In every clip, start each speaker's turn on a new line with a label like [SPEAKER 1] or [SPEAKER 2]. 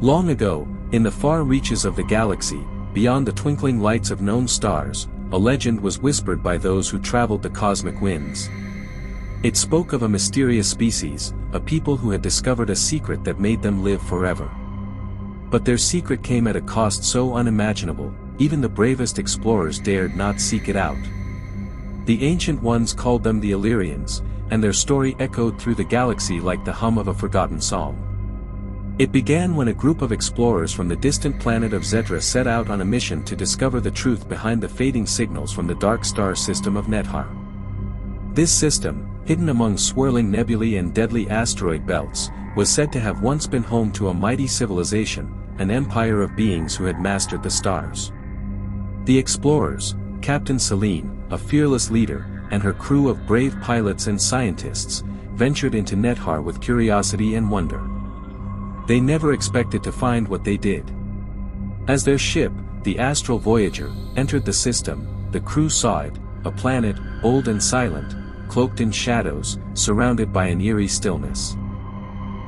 [SPEAKER 1] Long ago, in the far reaches of the galaxy, beyond the twinkling lights of known stars, a legend was whispered by those who traveled the cosmic winds. It spoke of a mysterious species, a people who had discovered a secret that made them live forever. But their secret came at a cost so unimaginable, even the bravest explorers dared not seek it out. The ancient ones called them the Illyrians, and their story echoed through the galaxy like the hum of a forgotten song. It began when a group of explorers from the distant planet of Zedra set out on a mission to discover the truth behind the fading signals from the dark star system of Nethar. This system, hidden among swirling nebulae and deadly asteroid belts, was said to have once been home to a mighty civilization, an empire of beings who had mastered the stars. The explorers, Captain Selene, a fearless leader, and her crew of brave pilots and scientists, ventured into Nethar with curiosity and wonder. They never expected to find what they did. As their ship, the Astral Voyager, entered the system, the crew saw it, a planet, old and silent, cloaked in shadows, surrounded by an eerie stillness.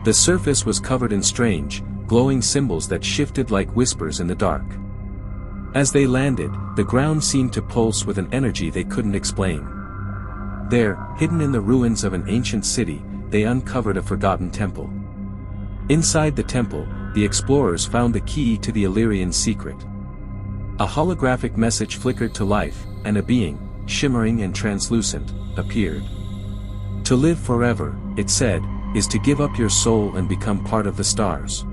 [SPEAKER 1] The surface was covered in strange, glowing symbols that shifted like whispers in the dark. As they landed, the ground seemed to pulse with an energy they couldn't explain. There, hidden in the ruins of an ancient city, they uncovered a forgotten temple. Inside the temple, the explorers found the key to the Illyrian secret. A holographic message flickered to life, and a being, shimmering and translucent, appeared. To live forever, it said, is to give up your soul and become part of the stars.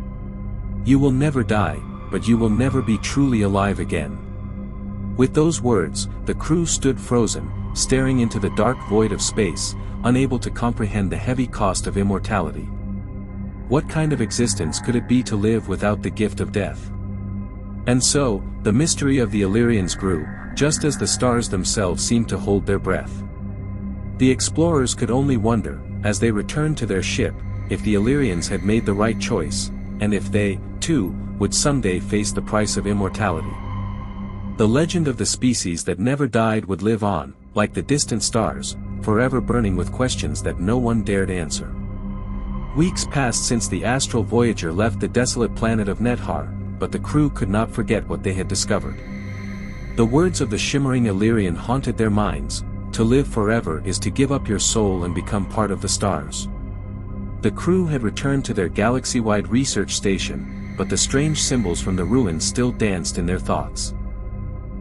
[SPEAKER 1] You will never die, but you will never be truly alive again. With those words, the crew stood frozen, staring into the dark void of space, unable to comprehend the heavy cost of immortality. What kind of existence could it be to live without the gift of death? And so, the mystery of the Illyrians grew, just as the stars themselves seemed to hold their breath. The explorers could only wonder, as they returned to their ship, if the Illyrians had made the right choice, and if they, too, would someday face the price of immortality. The legend of the species that never died would live on, like the distant stars, forever burning with questions that no one dared answer. Weeks passed since the Astral Voyager left the desolate planet of Nethar, but the crew could not forget what they had discovered. The words of the shimmering Illyrian haunted their minds, to live forever is to give up your soul and become part of the stars. The crew had returned to their galaxy-wide research station, but the strange symbols from the ruins still danced in their thoughts.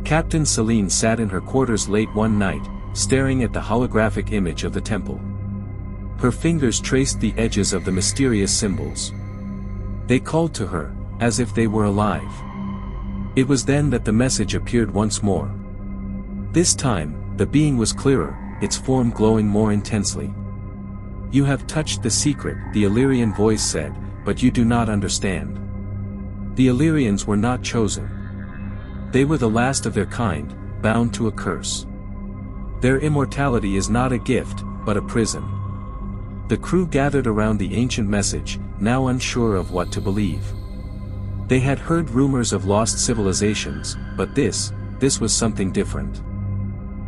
[SPEAKER 1] Captain Selene sat in her quarters late one night, staring at the holographic image of the temple. Her fingers traced the edges of the mysterious symbols. They called to her, as if they were alive. It was then that the message appeared once more. This time, the being was clearer, its form glowing more intensely. You have touched the secret, the Illyrian voice said, but you do not understand. The Illyrians were not chosen. They were the last of their kind, bound to a curse. Their immortality is not a gift, but a prison. The crew gathered around the ancient message, now unsure of what to believe. They had heard rumors of lost civilizations, but this was something different.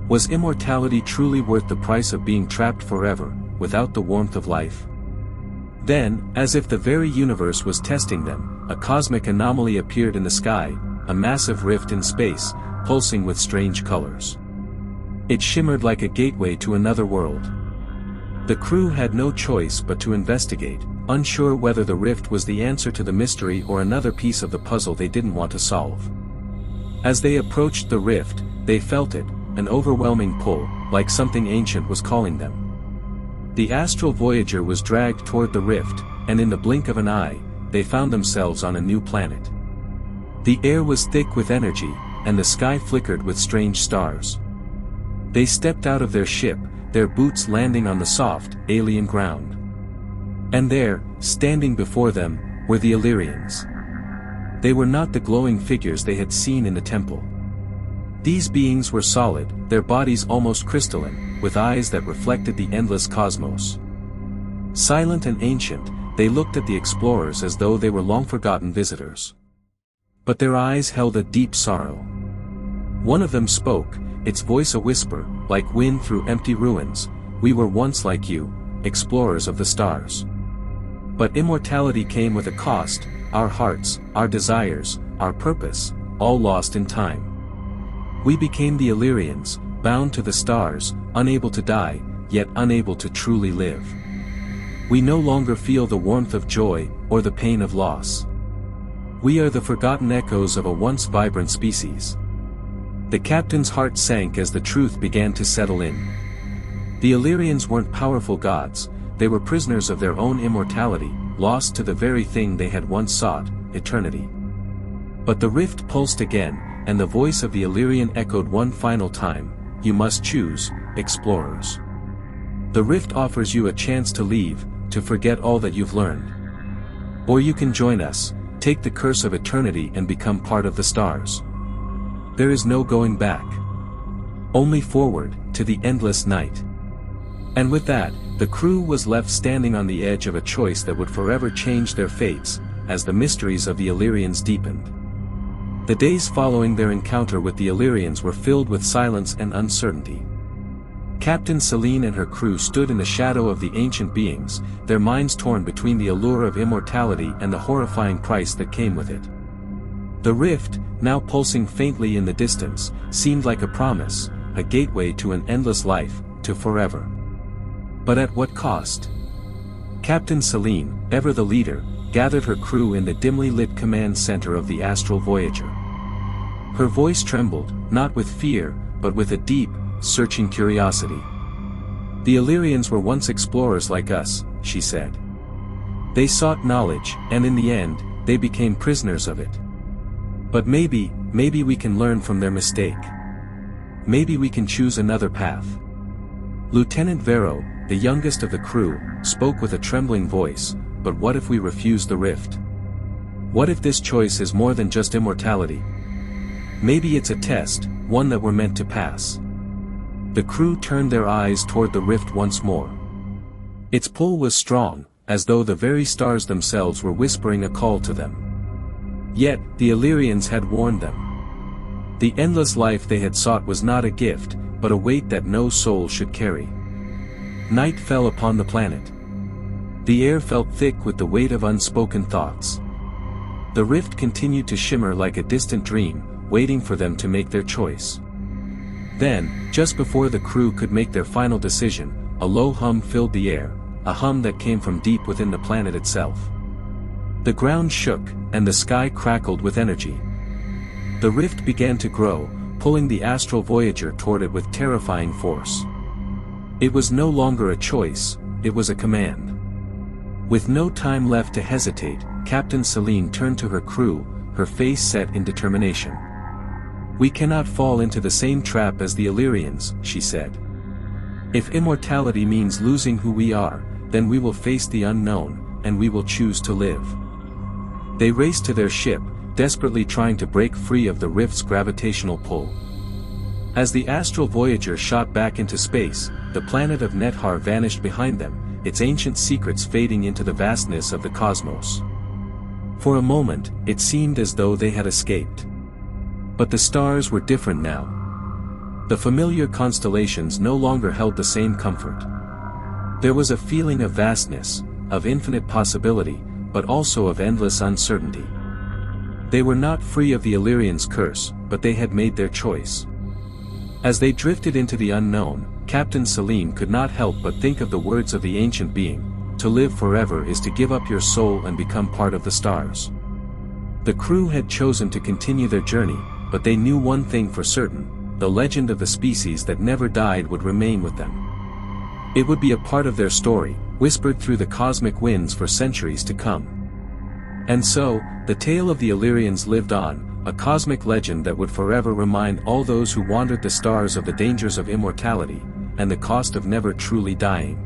[SPEAKER 1] Was immortality truly worth the price of being trapped forever, without the warmth of life? Then, as if the very universe was testing them, a cosmic anomaly appeared in the sky, a massive rift in space, pulsing with strange colors. It shimmered like a gateway to another world. The crew had no choice but to investigate, unsure whether the rift was the answer to the mystery or another piece of the puzzle they didn't want to solve. As they approached the rift, they felt it, an overwhelming pull, like something ancient was calling them. The Astral Voyager was dragged toward the rift, and in the blink of an eye, they found themselves on a new planet. The air was thick with energy, and the sky flickered with strange stars. They stepped out of their ship, their boots landing on the soft, alien ground. And there, standing before them, were the Illyrians. They were not the glowing figures they had seen in the temple. These beings were solid, their bodies almost crystalline, with eyes that reflected the endless cosmos. Silent and ancient, they looked at the explorers as though they were long-forgotten visitors. But their eyes held a deep sorrow. One of them spoke, its voice a whisper, like wind through empty ruins, "We were once like you, explorers of the stars. But immortality came with a cost, our hearts, our desires, our purpose, all lost in time. We became the Illyrians, bound to the stars, unable to die, yet unable to truly live. We no longer feel the warmth of joy, or the pain of loss. We are the forgotten echoes of a once vibrant species. The captain's heart sank as the truth began to settle in. The Illyrians weren't powerful gods, they were prisoners of their own immortality, lost to the very thing they had once sought, eternity. But the rift pulsed again, and the voice of the Illyrian echoed one final time, "You must choose, explorers. The rift offers you a chance to leave, to forget all that you've learned. Or you can join us, take the curse of eternity and become part of the stars. There is no going back. Only forward, to the endless night." And with that, the crew was left standing on the edge of a choice that would forever change their fates, as the mysteries of the Illyrians deepened. The days following their encounter with the Illyrians were filled with silence and uncertainty. Captain Selene and her crew stood in the shadow of the ancient beings, their minds torn between the allure of immortality and the horrifying price that came with it. The rift, now pulsing faintly in the distance, seemed like a promise, a gateway to an endless life, to forever. But at what cost? Captain Selene, ever the leader, gathered her crew in the dimly lit command center of the astral Voyager. Her voice trembled, not with fear, but with a deep, searching curiosity. "The Illyrians were once explorers like us," she said. "They sought knowledge, and in the end, they became prisoners of it. But maybe we can learn from their mistake. Maybe we can choose another path." Lieutenant Vero, the youngest of the crew, spoke with a trembling voice, "But what if we refuse the rift? What if this choice is more than just immortality? Maybe it's a test, one that we're meant to pass." The crew turned their eyes toward the rift once more. Its pull was strong, as though the very stars themselves were whispering a call to them. Yet, the Illyrians had warned them. The endless life they had sought was not a gift, but a weight that no soul should carry. Night fell upon the planet. The air felt thick with the weight of unspoken thoughts. The rift continued to shimmer like a distant dream, waiting for them to make their choice. Then, just before the crew could make their final decision, a low hum filled the air, a hum that came from deep within the planet itself. The ground shook, and the sky crackled with energy. The rift began to grow, pulling the astral Voyager toward it with terrifying force. It was no longer a choice, it was a command. With no time left to hesitate, Captain Selene turned to her crew, her face set in determination. "We cannot fall into the same trap as the Illyrians," she said. "If immortality means losing who we are, then we will face the unknown, and we will choose to live." They raced to their ship, desperately trying to break free of the rift's gravitational pull. As the astral Voyager shot back into space, the planet of Nethar vanished behind them, its ancient secrets fading into the vastness of the cosmos. For a moment, it seemed as though they had escaped. But the stars were different now. The familiar constellations no longer held the same comfort. There was a feeling of vastness, of infinite possibility, but also of endless uncertainty. They were not free of the Illyrians' curse, but they had made their choice. As they drifted into the unknown, Captain Selene could not help but think of the words of the ancient being, "To live forever is to give up your soul and become part of the stars." The crew had chosen to continue their journey, but they knew one thing for certain: the legend of the species that never died would remain with them. It would be a part of their story, whispered through the cosmic winds for centuries to come. And so, the tale of the Illyrians lived on, a cosmic legend that would forever remind all those who wandered the stars of the dangers of immortality, and the cost of never truly dying.